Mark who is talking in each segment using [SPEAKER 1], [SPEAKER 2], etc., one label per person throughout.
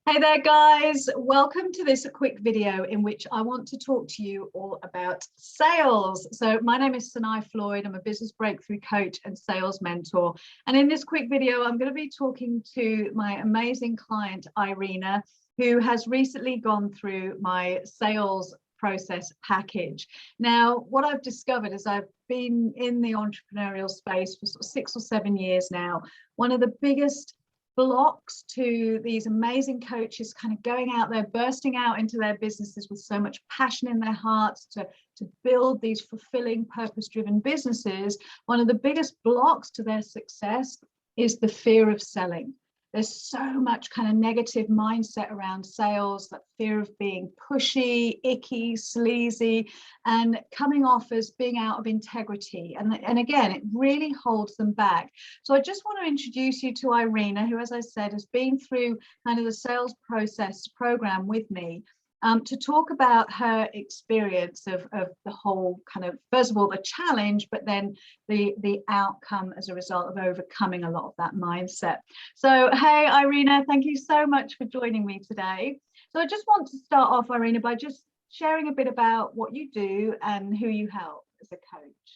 [SPEAKER 1] Hey there, guys. Welcome to this quick video in which I want to talk to you all about sales. So my name is Sanai Floyd. I'm a business breakthrough coach and sales mentor. And in this quick video, I'm going to be talking to my amazing client, Irina, who has recently gone through my sales process package. Now, what I've discovered is I've been in the entrepreneurial space for sort of 6 or 7 years now. One of the biggest blocks to these amazing coaches kind of going out there, bursting out into their businesses with so much passion in their hearts to build these fulfilling, purpose-driven businesses. One of the biggest blocks to their success is the fear of selling. There's so much kind of negative mindset around sales, that fear of being pushy, icky, sleazy, and coming off as being out of integrity. And again, it really holds them back. So I just want to introduce you to Irina, who, as I said, has been through kind of the sales process program with me. To talk about her experience of the whole kind of, first of all, the challenge, but then the outcome as a result of overcoming a lot of that mindset. So, hey, Irina, thank you so much for joining me today. So I just want to start off, Irina, by just sharing a bit about what you do and who you help as a coach.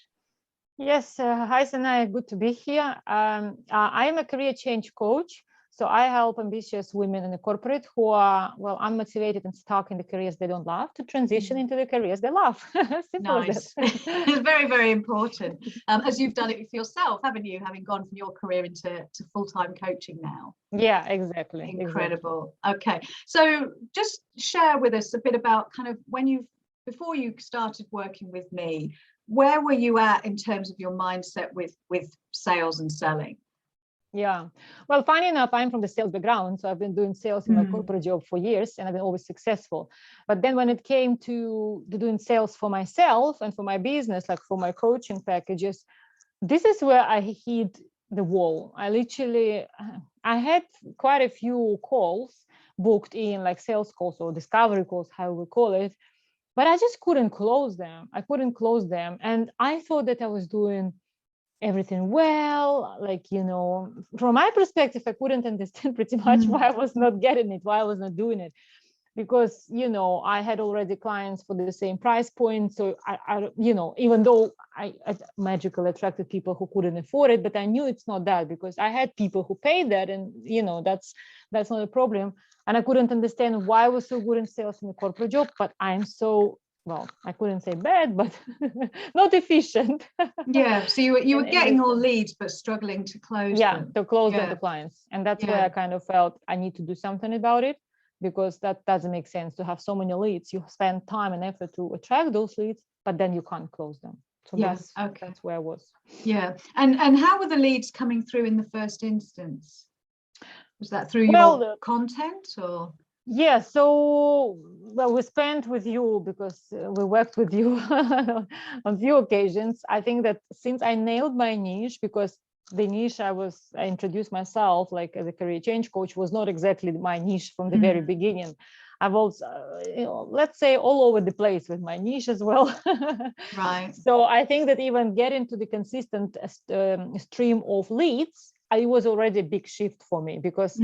[SPEAKER 2] Yes, hi, Sanai, good to be here. I am a career change coach. So I help ambitious women in the corporate who are, well, unmotivated and stuck in the careers they don't love to transition into the careers they love. Simple
[SPEAKER 1] Nice.
[SPEAKER 2] as that.
[SPEAKER 1] It's very, very important. As you've done it for yourself, haven't you? Having gone from your career into full-time coaching now.
[SPEAKER 2] Yeah, exactly.
[SPEAKER 1] Incredible. Exactly. Okay. So just share with us a bit about kind of before you started working with me, where were you at in terms of your mindset with sales and selling?
[SPEAKER 2] Yeah, well, funny enough, I'm from the sales background, so I've been doing sales in my corporate job for years, and I've been always successful. But then when it came to doing sales for myself and for my business, like for my coaching packages, this is where I hit the wall. I had quite a few calls booked in, like sales calls or discovery calls, how we call it, but I just couldn't close them. And I thought that I was doing everything well, like, from my perspective, I couldn't understand pretty much why I was not getting it, why I was not doing it, because I had already clients for the same price point. So I even though I magically attracted people who couldn't afford it, but I knew it's not that, because I had people who paid that, and that's not a problem. And I couldn't understand why I was so good in sales in the corporate job, but I'm so, well, I couldn't say bad, but not efficient.
[SPEAKER 1] Yeah, so you were getting all leads, but struggling to close them.
[SPEAKER 2] To close them to clients. And that's where I kind of felt I need to do something about it, because that doesn't make sense to have so many leads. You spend time and effort to attract those leads, but then you can't close them. So that's where I was.
[SPEAKER 1] Yeah. And how were the leads coming through in the first instance? Was that through your content or?
[SPEAKER 2] Yeah, so we spent with you because we worked with you on few occasions. I think that since I nailed my niche, because the niche I introduced myself like as a career change coach was not exactly my niche from the very beginning. I've also, let's say, all over the place with my niche as well.
[SPEAKER 1] Right.
[SPEAKER 2] So I think that even getting to the consistent stream of leads, it was already a big shift for me, because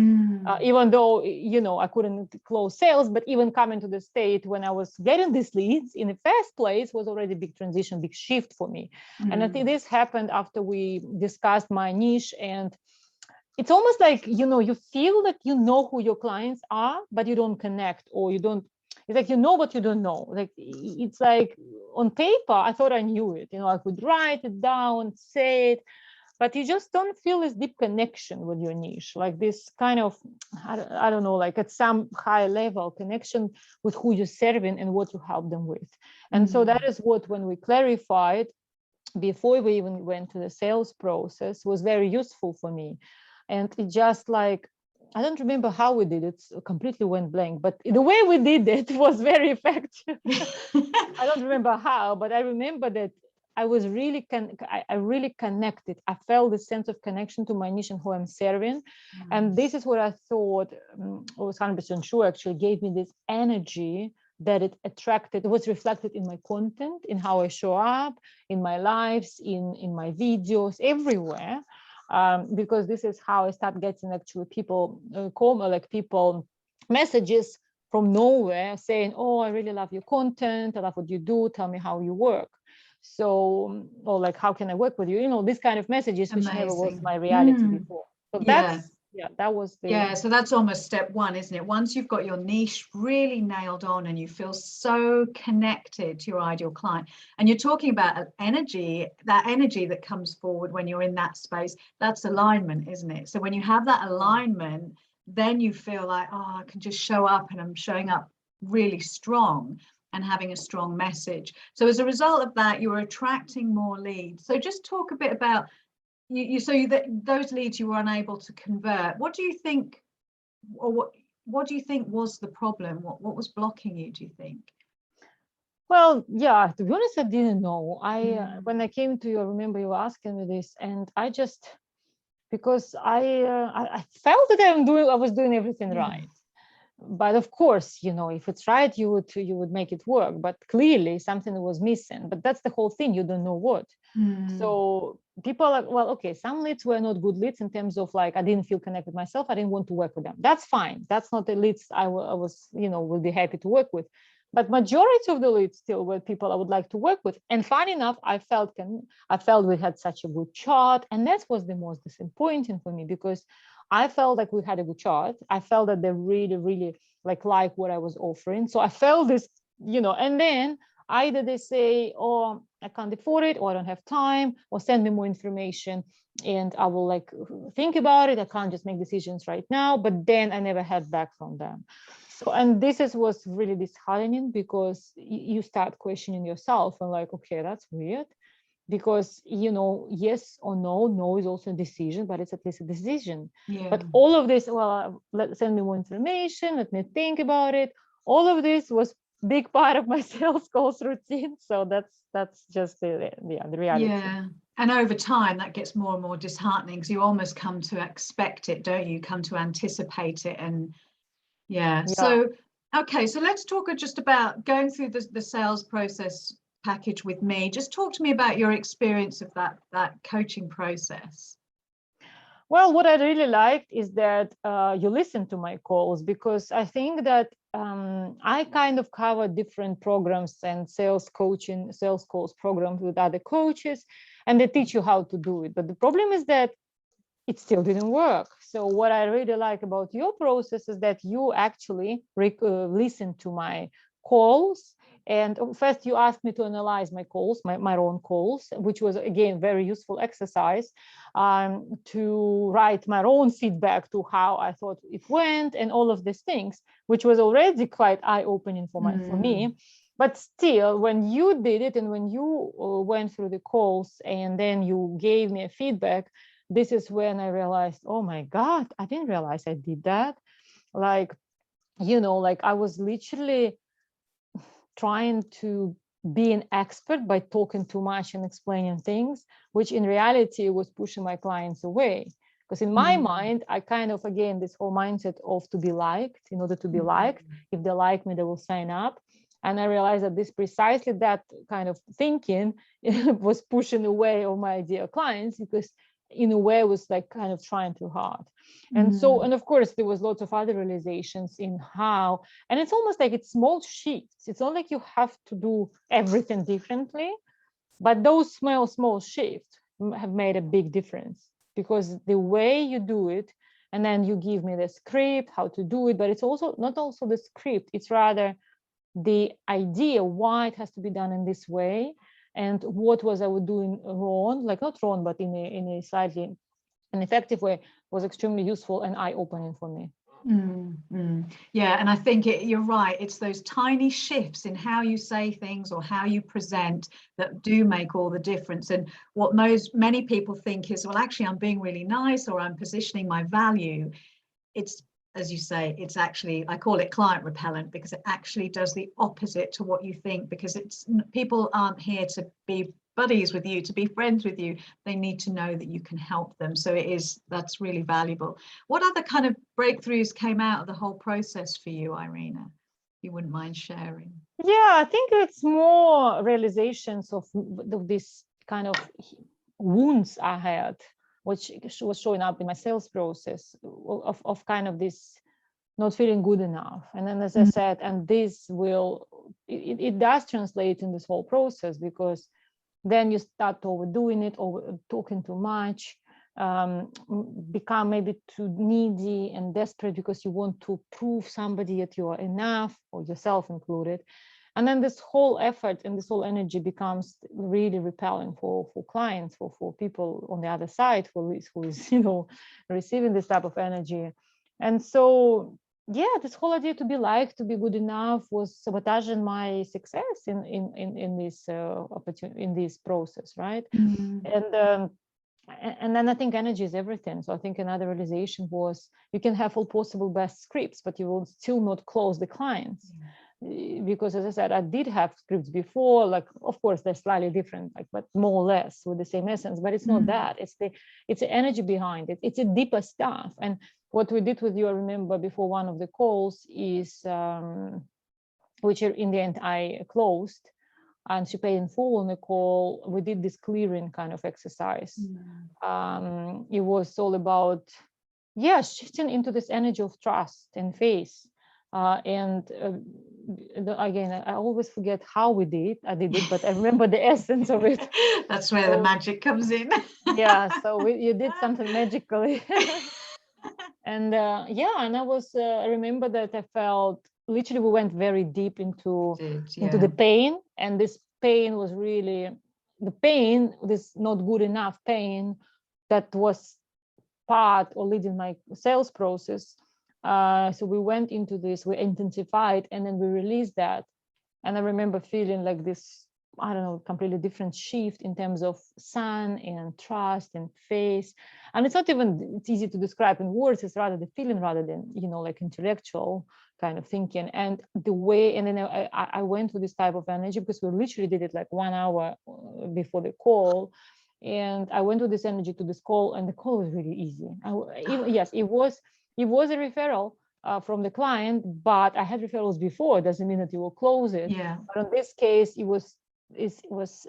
[SPEAKER 2] even though, I couldn't close sales, but even coming to the state when I was getting these leads in the first place was already a big transition, big shift for me. And I think this happened after we discussed my niche, and it's almost like, you feel that you know who your clients are, but you don't connect, or you don't, it's like, but you don't know. Like, it's like on paper, I thought I knew it, I could write it down, say it, but you just don't feel this deep connection with your niche, like this kind of, I don't know, like at some high level connection with who you're serving and what you help them with. And so that is what, when we clarified before we even went to the sales process, was very useful for me. And it just like, I don't remember how we did it, completely went blank, but the way we did it was very effective. I don't remember how, but I remember that I was really, I really connected. I felt the sense of connection to my niche and who I'm serving. And this is what I thought, I was 100% sure actually gave me this energy that it attracted, it was reflected in my content, in how I show up, in my lives, in my videos, everywhere. Because this is how I start getting actually people people messages from nowhere saying, oh, I really love your content, I love what you do, tell me how you work. So, or like, how can I work with you? You know, this kind of messages, which never was my reality before. So that's, that was the...
[SPEAKER 1] Yeah, so that's almost step one, isn't it? Once you've got your niche really nailed on and you feel so connected to your ideal client, and you're talking about energy, that energy that comes forward when you're in that space, that's alignment, isn't it? So when you have that alignment, then you feel like, oh, I can just show up, and I'm showing up really strong and having a strong message. So as a result of that, you're attracting more leads. So just talk a bit about those leads you were unable to convert. What do you think, or what do you think was the problem? What was blocking you, do you think?
[SPEAKER 2] Well, yeah, to be honest, I didn't know. When I came to you, I remember you were asking me this, and I just, because I felt that I was doing everything right. But of course, you know, if it's right, you would make it work. But clearly something was missing. But that's the whole thing. You don't know what. So people are, well, okay, some leads were not good leads in terms of like, I didn't feel connected myself. I didn't want to work with them. That's fine. That's not the leads I was, you know, would be happy to work with. But majority of the leads still were people I would like to work with. And funny enough, I felt we had such a good chart. And that was the most disappointing for me, because I felt like we had a good chart. I felt that they really, really like what I was offering. So I felt this, you know, and then either they say, oh, I can't afford it, or I don't have time, or send me more information and I will like think about it. I can't just make decisions right now. But then I never heard back from them. So, and this was really disheartening, because you start questioning yourself and like, okay, that's weird. Because, you know, yes or no is also a decision, but it's at least a decision. But all of this, well, send me more information, let me think about it. All of this was big part of my sales calls routine. So that's just the reality.
[SPEAKER 1] Yeah. And over time, that gets more and more disheartening, because you almost come to expect it, don't you? Come to anticipate it. And so, okay, so let's talk just about going through the sales process package with me. Just talk to me about your experience of that coaching process.
[SPEAKER 2] Well, what I really liked is that you listen to my calls, because I think that I kind of cover different programs and sales calls programs with other coaches, and they teach you how to do it. But the problem is that it still didn't work. So what I really like about your process is that you actually listen to my calls. And first you asked me to analyze my calls, my own calls, which was, again, very useful exercise, to write my own feedback to how I thought it went and all of these things, which was already quite eye-opening for me. But still, when you did it and when you went through the calls and then you gave me a feedback, this is when I realized, oh my God, I didn't realize I did that. Like, you know, like I was literally trying to be an expert by talking too much and explaining things, which in reality was pushing my clients away. Because in my mind, I kind of, again, this whole mindset of to be liked, in order to be liked, if they like me, they will sign up. And I realized that precisely that kind of thinking was pushing away all my ideal clients, because in a way, was like kind of trying too hard. And so, and of course, there was lots of other realizations in how, and it's almost like it's small shifts. It's not like you have to do everything differently, but those small shifts have made a big difference, because the way you do it, and then you give me the script, how to do it, but it's also not also the script, it's rather the idea why it has to be done in this way. And what was I doing wrong, like not wrong, but in a slightly ineffective way, was extremely useful and eye-opening for me.
[SPEAKER 1] Yeah, and I think you're right. It's those tiny shifts in how you say things or how you present that do make all the difference. And what many people think is, well, actually, I'm being really nice, or I'm positioning my value. It's, as you say, it's actually, I call it client repellent, because it actually does the opposite to what you think, because people aren't here to be buddies with you, to be friends with you. They need to know that you can help them. So that's really valuable. What other kind of breakthroughs came out of the whole process for you, Irina? If you wouldn't mind sharing.
[SPEAKER 2] Yeah, I think it's more realizations of this kind of wounds I had, which was showing up in my sales process, of kind of this not feeling good enough. And then, as I said, and this will, it does translate in this whole process, because then you start overdoing it, or talking too much, become maybe too needy and desperate because you want to prove somebody that you are enough, or yourself included. And then this whole effort and this whole energy becomes really repelling for clients, for people on the other side who is receiving this type of energy. And so, yeah, this whole idea to be liked, to be good enough, was sabotaging my success in this opportunity, in this process, right? And then I think energy is everything. So I think another realization was, you can have all possible best scripts, but you will still not close the clients. Because, as I said, I did have scripts before, like, of course they're slightly different, like, but more or less with the same essence, but it's not that, it's the energy behind it. It's a deeper stuff. And what we did with you, I remember before one of the calls, is which in the end I closed, and she paid in full on the call. We did this clearing kind of exercise. It was all about, shifting into this energy of trust and faith. Again, I always forget how I did it, but I remember the essence of it.
[SPEAKER 1] That's where the magic comes in.
[SPEAKER 2] Yeah, so you did something magically. And and I remember that I felt, literally we went very deep into the pain, and this pain was really this not good enough pain that was part or leading my sales process. So we went into this, we intensified, and then we released that. And I remember feeling like this, I don't know, completely different shift in terms of sun and trust and faith. And it's not even, it's easy to describe in words, it's rather the feeling rather than, like intellectual kind of thinking. And the way, and then I went to this type of energy, because we literally did it like 1 hour before the call. And I went with this energy to this call, and the call was really easy. Yes, it was a referral from the client, but I had referrals before. It doesn't mean that you will close it. But in this case, it was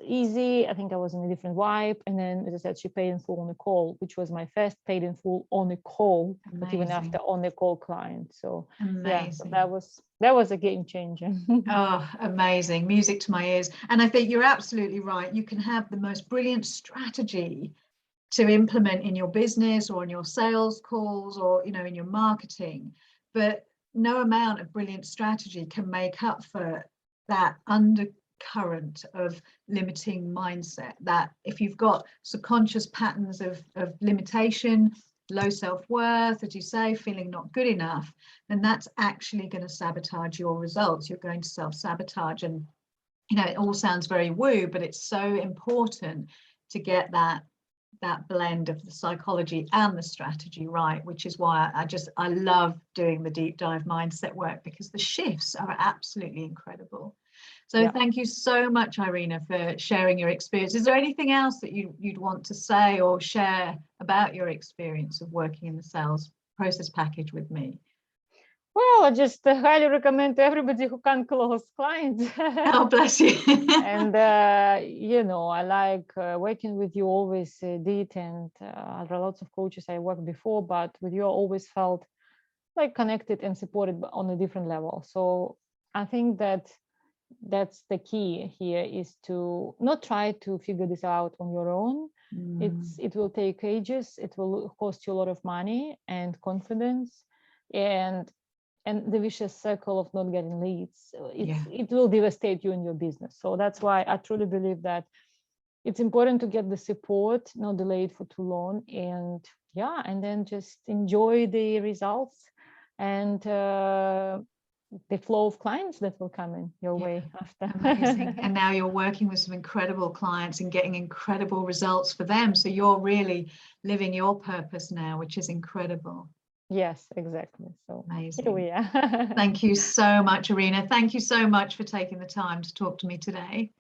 [SPEAKER 2] easy. I think I was in a different vibe. And then, as I said, she paid in full on the call, which was my first paid in full on a call, but even after on the call client. So so that was a game changer.
[SPEAKER 1] Oh, amazing. Music to my ears. And I think you're absolutely right. You can have the most brilliant strategy to implement in your business or in your sales calls or, in your marketing, but no amount of brilliant strategy can make up for that undercurrent of limiting mindset. That if you've got subconscious patterns of limitation, low self-worth, as you say, feeling not good enough, then that's actually going to sabotage your results. You're going to self-sabotage. And it all sounds very woo, but it's so important to get that blend of the psychology and the strategy right, which is why I love doing the deep dive mindset work, because the shifts are absolutely incredible. So thank you so much, Irina, for sharing your experience. Is there anything else that you'd want to say or share about your experience of working in the sales process package with me?
[SPEAKER 2] Well, I just highly recommend to everybody who can close clients.
[SPEAKER 1] Oh, bless you.
[SPEAKER 2] And, I like working with you, always did. And there are lots of coaches I worked before, but with you, I always felt like connected and supported on a different level. So I think that's the key here, is to not try to figure this out on your own. It will take ages. It will cost you a lot of money and confidence, and the vicious circle of not getting leads. It will devastate you in your business. So that's why I truly believe that it's important to get the support, not delay it for too long, and then just enjoy the results and the flow of clients that will come in your way after.
[SPEAKER 1] Amazing. And now you're working with some incredible clients and getting incredible results for them. So you're really living your purpose now, which is incredible.
[SPEAKER 2] Yes, exactly. So
[SPEAKER 1] amazing.
[SPEAKER 2] Here we are.
[SPEAKER 1] Thank you so much, Irina. Thank you so much for taking the time to talk to me today.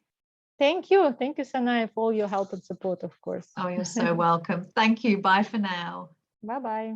[SPEAKER 2] Thank you, Sanaya, for all your help and support, of course.
[SPEAKER 1] Oh, you're so welcome. Thank you. Bye for now.
[SPEAKER 2] Bye-bye.